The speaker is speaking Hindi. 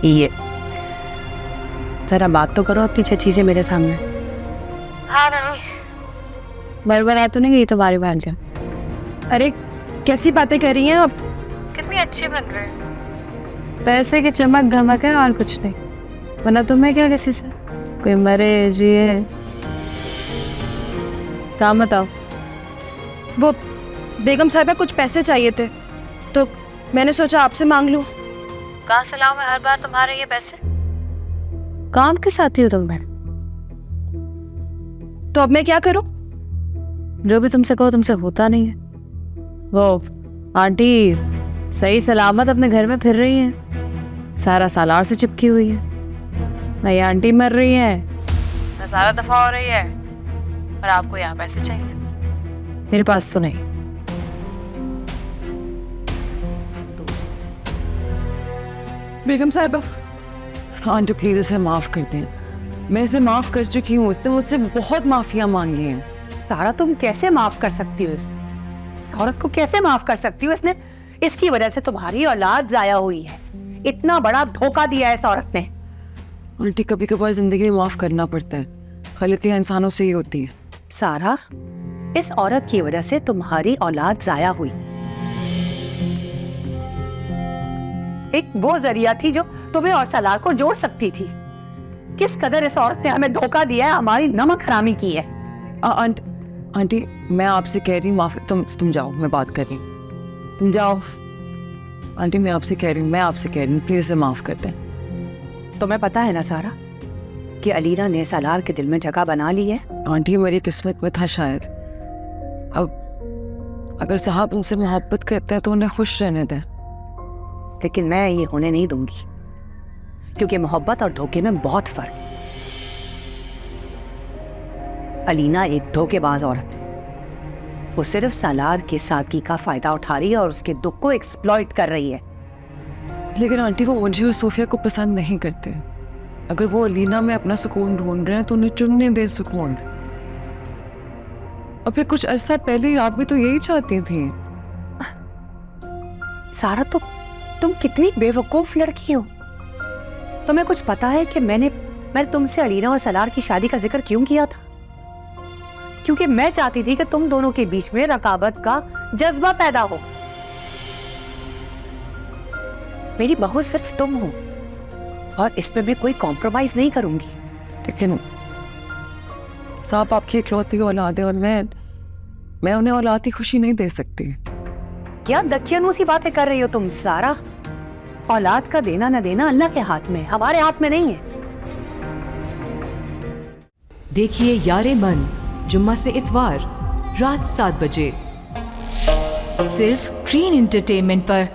ये जरा बात तो करो अपनी चची से मेरे सामने। हाँ नहीं, बरबरा तो नहीं गई तुम्हारी भांजा? अरे कैसी बातें कर रही हैं आप? कितनी अच्छी बन रही है। पैसे की चमक धमक है और कुछ नहीं, वरना तुम्हें क्या किसी से, कोई मरे जिए। काम बताओ। वो बेगम साहिबा कुछ पैसे चाहिए थे तो मैंने सोचा आपसे मांग लूं। कहाँ से लाऊं मैं हर बार तुम्हारे ये पैसे? काम के साथी हो तुम मैं। तो अब मैं क्या करूं? जो भी तुमसे कहो तुमसे होता नहीं है। वो आंटी सही सलामत अपने घर में फिर रही है, सारा सालार से चिपकी हुई है। ना ये आंटी मर रही है, ना सारा दफा हो रही है, और आपको यहाँ पैसे चाहिए। मेरे पास तो नहीं। बेगम साहिबा, आंटी प्लीज इसे माफ कर दें। मैं इसे माफ कर चुकी हूँ, इसने मुझसे बहुत माफिया मांगी हैं। सारा तुम कैसे माफ कर सकती हो इस औरत को? कैसे माफ कर सकती हो? इसने इसकी वजह से तुम्हारी औलाद जाया हुई है। इतना बड़ा धोखा दिया है इस औरत ने। आंटी कभी कभार जिंदगी में माफ करना पड़ता है, गलतियां इंसानों से ही होती है। सारा, इस औरत की वजह से तुम्हारी औलाद जाया हुई। एक वो जरिया थी जो तुम्हें और सलार को जोड़ सकती थी। किस कदर इस औरत ने हमें धोखा दिया है, हमारी नमक हरामी की है। आंटी मैं आपसे कह रही हूँ माफी। तुम जाओ, मैं बात कर रही हूँ, तुम जाओ। आंटी मैं आपसे कह रही हूँ प्लीज इसे माफ कर दें। तुम्हें पता है ना सारा कि अलीना ने सलार के दिल में जगह बना ली है। आंटी मेरी किस्मत में था शायद। अब अगर साहब उनसे मोहब्बत करते हैं तो उन्हें खुश रहने दें। लेकिन मैं ये होने नहीं दूंगी, क्योंकि मोहब्बत और धोखे में बहुत फर्क है। अलीना एक धोखेबाज औरत है। वो सिर्फ सलार की सादगी का फायदा उठा रही है और उसके दुख को एक्सप्लॉइट कर रही है। लेकिन आंटी वो मुझे और सोफिया को पसंद नहीं करते। अगर वो अलीना में अपना सुकून ढूंढ रहे हैं तो उन्हें चुनने दे सुकून। और फिर कुछ अरसा पहले ही आप भी तो यही चाहती थी। सारा तुम कितनी बेवकूफ लड़की हो। तुम्हें कुछ पता है कि मैंने तुमसे अलीना और सलार की शादी का जिक्र क्यों किया था? क्योंकि मैं चाहती थी कि तुम दोनों के बीच में रकाबत का जज्बा पैदा हो। मेरी बहू सिर्फ तुम हो और इसमें मैं कोई कॉम्प्रोमाइज नहीं करूंगी। लेकिन साहब आपकी इकलौती औलाद है और मैं उन्हें औलाद की खुशी नहीं दे सकती। क्या दकियानूसी बातें कर रही हो तुम सारा? औलाद का देना न देना अल्लाह के हाथ में, हमारे हाथ में नहीं है। देखिए यारे मन जुम्मा से इतवार रात 7 बजे सिर्फ ग्रीन एंटरटेनमेंट पर।